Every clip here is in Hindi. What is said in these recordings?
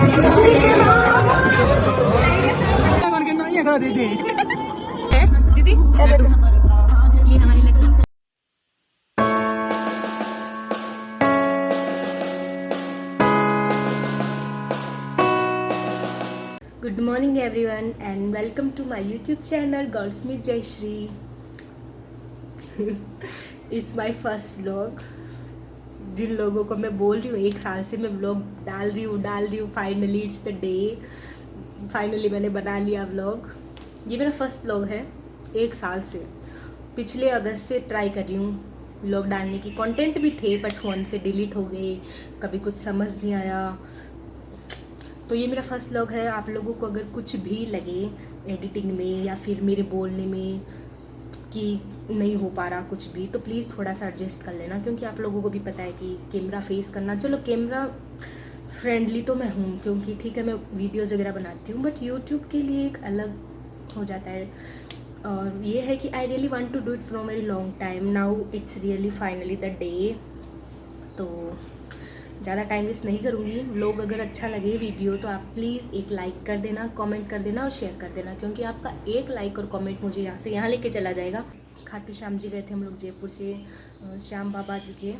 दीदी ये हमारी लड्डू। Good morning everyone and welcome to my YouTube channel goldsmith Jayshree. It's my first vlog. जिन लोगों को मैं बोल रही हूँ 1 साल से मैं व्लॉग डाल रही हूँ finally it's the day. Finally मैंने बना लिया व्लॉग। ये मेरा फर्स्ट व्लॉग है 1 साल से। पिछले अगस्त से ट्राई कर रही हूँ व्लॉग डालने की। कंटेंट भी थे बट फ़ोन से डिलीट हो गए, कभी कुछ समझ नहीं आया। तो ये मेरा फर्स्ट व्लॉग है। आप लोगों को अगर कुछ भी लगे एडिटिंग में या फिर मेरे बोलने में कि नहीं हो पा रहा कुछ भी, तो प्लीज़ थोड़ा सा एडजस्ट कर लेना, क्योंकि आप लोगों को भी पता है कि कैमरा फेस करना, चलो कैमरा फ्रेंडली तो मैं हूँ क्योंकि ठीक है मैं वीडियोज़ वगैरह बनाती हूँ, बट यूट्यूब के लिए एक अलग हो जाता है। और ये है कि I really want to do it from very long time, now it's really finally the day. तो ज़्यादा टाइम वेस्ट नहीं करूँगी। लोग अगर अच्छा लगे वीडियो तो आप प्लीज़ एक लाइक कर देना, कमेंट कर देना और शेयर कर देना, क्योंकि आपका एक लाइक और कमेंट मुझे यहाँ से यहाँ लेके चला जाएगा। खाटू श्याम जी गए थे हम लोग जयपुर से, श्याम बाबा जी के,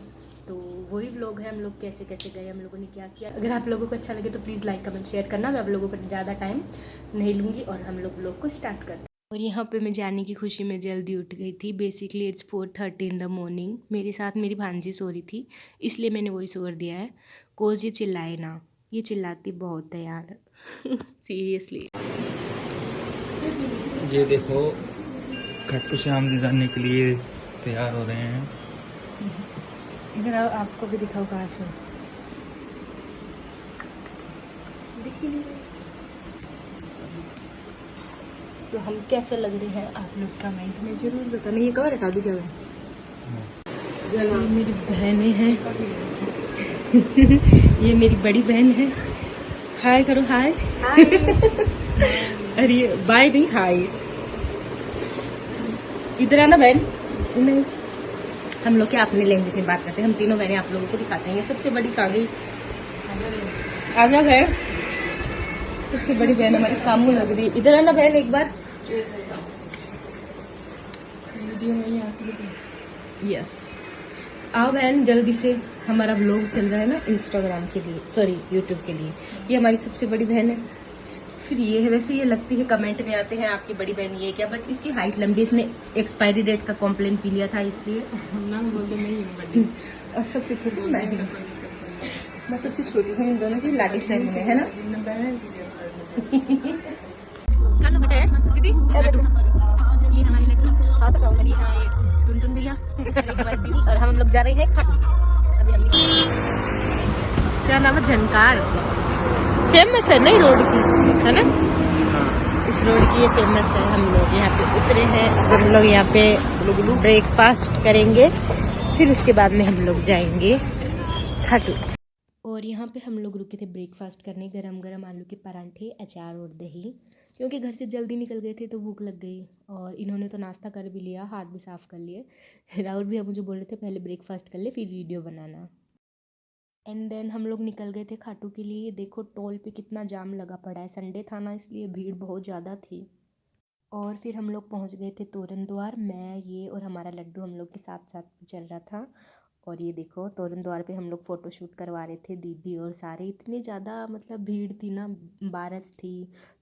तो वही व्लॉग है हम लोग कैसे कैसे गए, हम लोगों ने क्या किया। अगर आप लोगों को अच्छा लगे तो प्लीज़ लाइक कमेंट शेयर करना। मैं आप लोगों को ज़्यादा टाइम नहीं लूँगी और हम लोग व्लॉग को स्टार्ट करते हैं। और यहाँ पे मैं जाने की खुशी में जल्दी उठ गई थी। Basically it's 4:30 in the morning. मेरे साथ मेरी भांजी सो रही थी, इसलिए मैंने वॉइस ओवर दिया है। कोज ये चिल्लाए ना, ये चिल्लाती बहुत है यार। सीरियसली। ये देखो खाटू श्याम जी जाने के लिए तैयार हो रहे हैं। इधर आपको भी दिखाओ कांच में, देखिए तो हम कैसे लग रहे हैं आप लोग कमेंट में जरूर बताना। ये कवर रखा दूँ क्या मैं? ये मेरी बहनें हैं। ये मेरी बड़ी बहन है। हाय करो, हाय। अरे बाय नहीं, हाय। इधर आना बहन। नहीं, हम लोग क्या अपनी लैंग्वेज में बात करते हैं। हम तीनों बहनें आप लोगों को दिखाते हैं। ये सबसे बड़ी कागज आजा है, सबसे बड़ी बहन हमारी कामू लग रही है। इधर आना बहन एक बार। वीडियो में यस आओ बहन जल्दी से। हमारा व्लॉग चल रहा है ना इंस्टाग्राम के लिए, सॉरी यूट्यूब के लिए। ये हमारी सबसे बड़ी बहन है। फिर ये है, वैसे ये लगती है कमेंट में आते हैं आपकी बड़ी बहन ये क्या, बट इसकी हाइट लंबी, इसने एक्सपायरी डेट का कॉम्प्लेन पी लिया था इसलिए बोलते नहीं। और सबसे छोटी मैं सबसे छोटी हूँ इन दोनों की लाडी सैन में, है ना। दीदी ये हमारी लड्डू, हाँ तो ये हमारे टुनटुन भैया और हम लोग जा रहे हैं खाटू। अभी हम क्या नाम है, झनकार फेमस है नई रोड की, है ना। इस रोड की ये फेमस है। हम लोग यहाँ पे उतरे हैं, हम लोग यहाँ पे ब्रेकफास्ट करेंगे, फिर उसके बाद में हम लोग जाएंगे खाटू। और यहाँ पे हम लोग रुके थे ब्रेकफास्ट करने, गरम गरम आलू के परांठे, अचार और दही, क्योंकि घर से जल्दी निकल गए थे तो भूख लग गई। और इन्होंने तो नाश्ता कर भी लिया, हाथ भी साफ़ कर लिए। राहुल भी मुझे बोल रहे थे पहले ब्रेकफास्ट कर ले फिर वीडियो बनाना। एंड देन हम लोग निकल गए थे खाटू के लिए। देखो टोल पे कितना जाम लगा पड़ा है, संडे था ना इसलिए भीड़ बहुत ज़्यादा थी। और फिर हम लोग पहुँच गए थे तोरण द्वार। मैं, ये और हमारा लड्डू हम लोग के साथ साथ चल रहा था। और ये देखो तोरण द्वार पे हम लोग फ़ोटो शूट करवा रहे थे, दीदी और सारे। इतनी ज़्यादा मतलब भीड़ थी ना, बारिश थी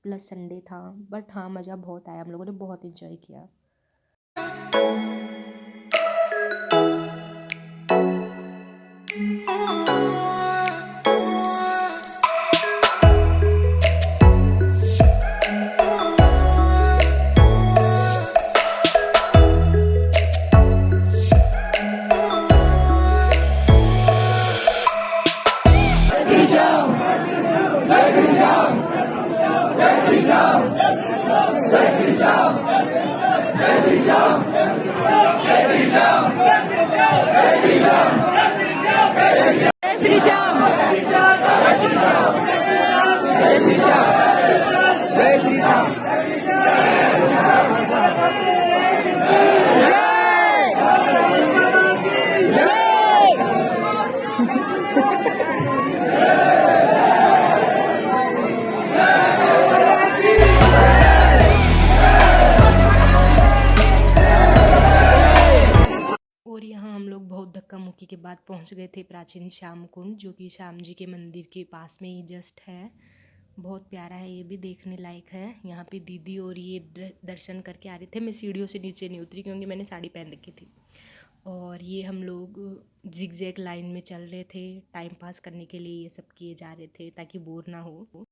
प्लस संडे था, बट हाँ मज़ा बहुत आया, हम लोगों ने बहुत इंजॉय किया। बाद पहुंच गए थे प्राचीन श्याम कुंड, जो कि श्याम जी के मंदिर के पास में ही जस्ट है। बहुत प्यारा है, ये भी देखने लायक है। यहाँ पे दीदी और ये दर्शन करके आ रहे थे। मैं सीढ़ियों से नीचे नहीं उतरी क्योंकि मैंने साड़ी पहन रखी थी। और ये हम लोग जिगजैग लाइन में चल रहे थे, टाइम पास करने के लिए ये सब किए जा रहे थे ताकि बोर ना हो।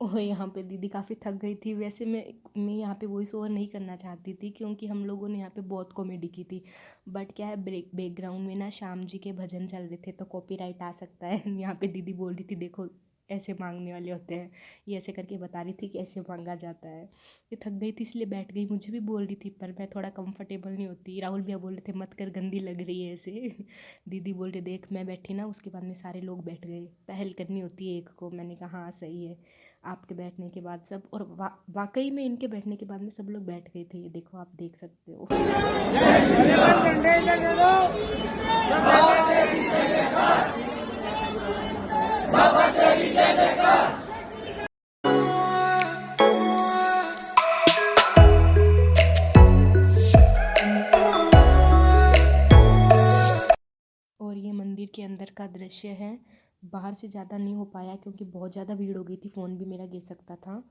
और यहाँ पे दीदी काफ़ी थक गई थी। वैसे मैं यहाँ पे वॉइस ओवर नहीं करना चाहती थी क्योंकि हम लोगों ने यहाँ पे बहुत कॉमेडी की थी, बट क्या है बैकग्राउंड में ना श्याम जी के भजन चल रहे थे तो कॉपीराइट आ सकता है। यहाँ पे दीदी बोल रही थी देखो ऐसे मांगने वाले होते हैं, ये ऐसे करके बता रही थी कि ऐसे मांगा जाता है। ये थक गई थी इसलिए बैठ गई। मुझे भी बोल रही थी पर मैं थोड़ा कंफर्टेबल नहीं होती। राहुल भैया बोल रहे थे मत कर, गंदी लग रही है ऐसे। दीदी बोल रहे देख मैं बैठी ना, उसके बाद में सारे लोग बैठ गए, पहल करनी होती है एक को। मैंने कहा हाँ सही है। आपके बैठने के बाद सब, और वाकई में इनके बैठने के बाद में सब लोग बैठ गए थे। ये देखो आप देख सकते हो। और ये मंदिर के अंदर का दृश्य है। बाहर से ज़्यादा नहीं हो पाया क्योंकि बहुत ज़्यादा भीड़ हो गई थी, फ़ोन भी मेरा गिर सकता था।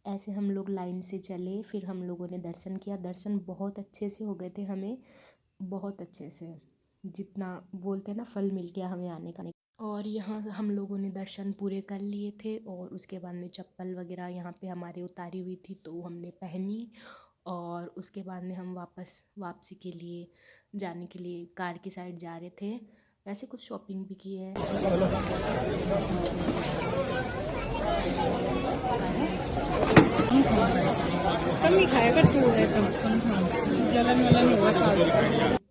ऐसे हम लोग लाइन से चले, फिर हम लोगों ने दर्शन किया। दर्शन बहुत अच्छे से हो गए थे हमें, बहुत अच्छे से, जितना बोलते हैं ना फल मिल गया हमें आने का। और यहाँ हम लोगों ने दर्शन पूरे कर लिए थे और उसके बाद में चप्पल वगैरह यहाँ पे हमारे उतारी हुई थी तो हमने पहनी। और उसके बाद में हम वापसी के लिए जाने के लिए कार की साइड जा रहे थे। वैसे कुछ शॉपिंग भी की है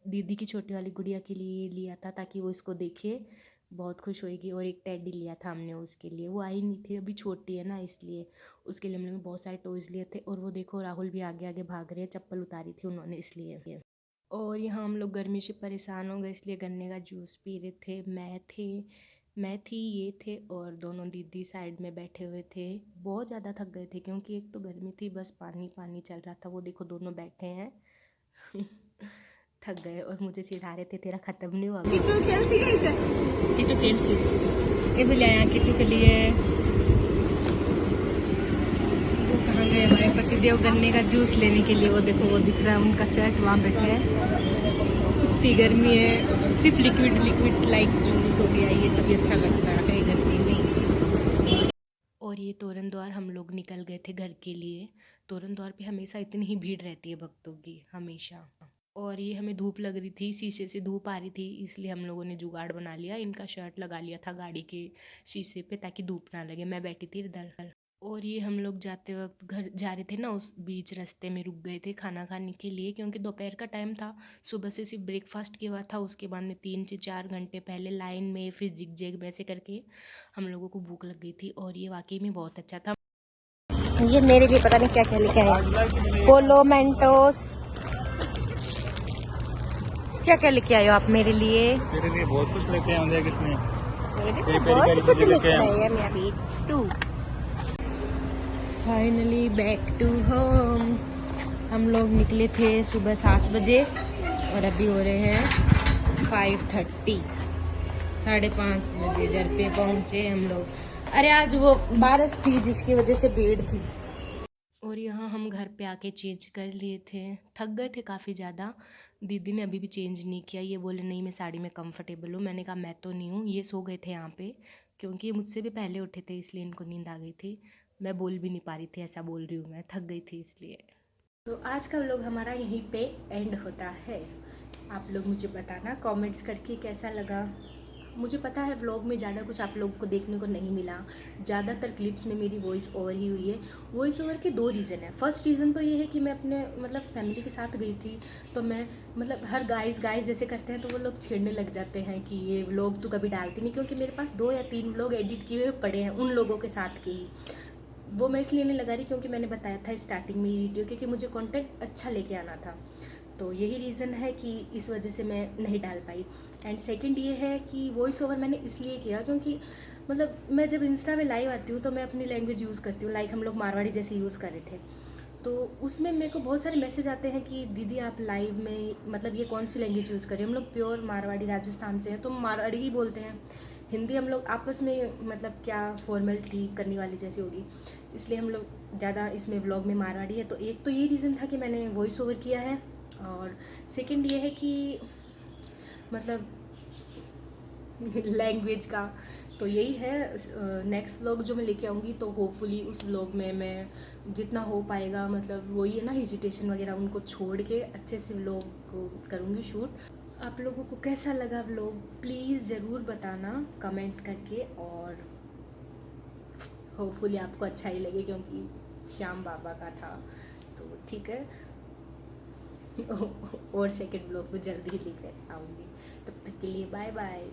दीदी की छोटी वाली गुड़िया के लिए लिया था ताकि वो इसको देखे, बहुत खुश होएगी। और एक टेडी लिया था हमने उसके लिए, वो आई नहीं थी अभी, छोटी है ना इसलिए। उसके लिए हमने बहुत सारे टॉयज़ लिए थे। और वो देखो राहुल भी आगे आगे भाग रहे हैं, चप्पल उतारी थी उन्होंने इसलिए। और यहाँ हम लोग गर्मी से परेशान हो गए इसलिए गन्ने का जूस पी रहे थे। मैं थी, ये थे और दोनों दीदी साइड में बैठे हुए थे। बहुत ज़्यादा थक गए थे क्योंकि एक तो गर्मी थी, बस पानी पानी चल रहा था। वो देखो दोनों बैठे हैं। थक गए और मुझे चिढ़ा रहे थे तेरा ख़त्म नहीं हुआ। किट्टू खेलसी ये भी लाया किट्टू के लिए। वो कहाँ गए हमारे पतिदेव गन्ने का जूस लेने के लिए? वो देखो वो दिख रहा है उनका शर्ट, वहाँ बैठे हैं। इतनी गर्मी है, सिर्फ लिक्विड लाइक जूस हो गया, ये सभी अच्छा लगता है गर्मी में। और ये तोरण द्वार हम लोग निकल गए थे घर के लिए। तोरण द्वार पे हमेशा इतनी ही भीड़ रहती है भक्तों की, हमेशा। और ये हमें धूप लग रही थी, शीशे से धूप आ रही थी, इसलिए हम लोगों ने जुगाड़ बना लिया, इनका शर्ट लगा लिया था गाड़ी के शीशे पे ताकि धूप ना लगे। मैं बैठी थी इधर। और ये हम लोग जाते वक्त घर जा रहे थे ना, उस बीच रास्ते में रुक गए थे खाना खाने के लिए क्योंकि दोपहर का टाइम था। सुबह से सिर्फ ब्रेकफास्ट किया हुआ था, उसके बाद में 3 से 4 घंटे पहले लाइन में फिर जिग में ऐसे करके हम लोगों को भूख लग गई थी। और ये वाकई में बहुत अच्छा था। ये मेरे लिए पता नहीं क्या क्या लेके आए, पोलो मेंटोस, क्या क्या लेके आए हो आप मेरे लिए? मेरे लिए बहुत कुछ लेके आए किसने, बहुत कुछ लेके आए मैं अभी too. Finally back to home. हम लोग निकले थे सुबह 7 बजे और अभी हो रहे हैं 5:30, 5:30 बजे घर पे पहुंचे हम लोग। अरे आज वो बारिश थी जिसकी वजह से भीड़ थी। और यहाँ हम घर पे आके चेंज कर लिए थे, थक गए थे काफ़ी ज़्यादा। दीदी ने अभी भी चेंज नहीं किया, ये बोले नहीं मैं साड़ी में कंफर्टेबल हूँ। मैंने कहा मैं तो नहीं हूँ। ये सो गए थे यहाँ पे क्योंकि ये मुझसे भी पहले उठे थे इसलिए इनको नींद आ गई थी। मैं बोल भी नहीं पा रही थी, ऐसा बोल रही हूँ मैं, थक गई थी इसलिए। तो आज का व्लॉग हमारा यहीं पे एंड होता है। आप लोग मुझे बताना कमेंट्स करके कैसा लगा। मुझे पता है व्लॉग में ज़्यादा कुछ आप लोग को देखने को नहीं मिला, ज़्यादातर क्लिप्स में मेरी वॉइस ओवर ही हुई है। वॉइस ओवर के 2 रीज़न है। फर्स्ट रीज़न तो ये है कि मैं अपने फैमिली के साथ गई थी तो मैं हर गाइस जैसे करते हैं तो वो लोग छेड़ने लग जाते हैं कि ये व्लॉग तो कभी डालती नहीं, क्योंकि मेरे पास 2 या 3 व्लॉग एडिट किए हुए पड़े हैं उन लोगों के साथ के ही। वो मैं इसलिए नहीं लगा रही क्योंकि मैंने बताया था स्टार्टिंग में ये वीडियो क्योंकि मुझे कंटेंट अच्छा लेके आना था, तो यही रीज़न है कि इस वजह से मैं नहीं डाल पाई। एंड सेकंड ये है कि वॉइस ओवर मैंने इसलिए किया क्योंकि मैं जब इंस्टा में लाइव आती हूँ तो मैं अपनी लैंग्वेज यूज़ करती हूँ, लाइक हम लोग मारवाड़ी जैसे यूज़ कर रहे थे। तो उसमें मेरे को बहुत सारे मैसेज आते हैं कि दीदी आप लाइव में मतलब ये कौन सी लैंग्वेज यूज़ करें। हम लोग प्योर मारवाड़ी राजस्थान से हैं तो मारवाड़ी ही बोलते हैं। हिंदी हम लोग आपस में मतलब क्या फॉर्मेलिटी करने वाली जैसी होगी, इसलिए हम लोग ज़्यादा इसमें व्लॉग में मारवाड़ी है। तो एक तो ये रीज़न था कि मैंने वॉइस ओवर किया है, और सेकंड ये है कि मतलब लैंग्वेज का तो यही है। नेक्स्ट व्लॉग जो मैं लेके आऊँगी तो होपफुली उस व्लॉग में मैं जितना हो पाएगा मतलब वही है ना, हेजिटेशन वगैरह उनको छोड़ के अच्छे से व्लॉग करूँगी शूट। आप लोगों को कैसा लगा व्लॉग प्लीज़ ज़रूर बताना कमेंट करके, और होपफुली आपको अच्छा ही लगे क्योंकि श्याम बाबा का था। तो ठीक है, और सेकंड ब्लॉग में जल्दी ही लेकर आऊँगी। तब तक के लिए बाय बाय।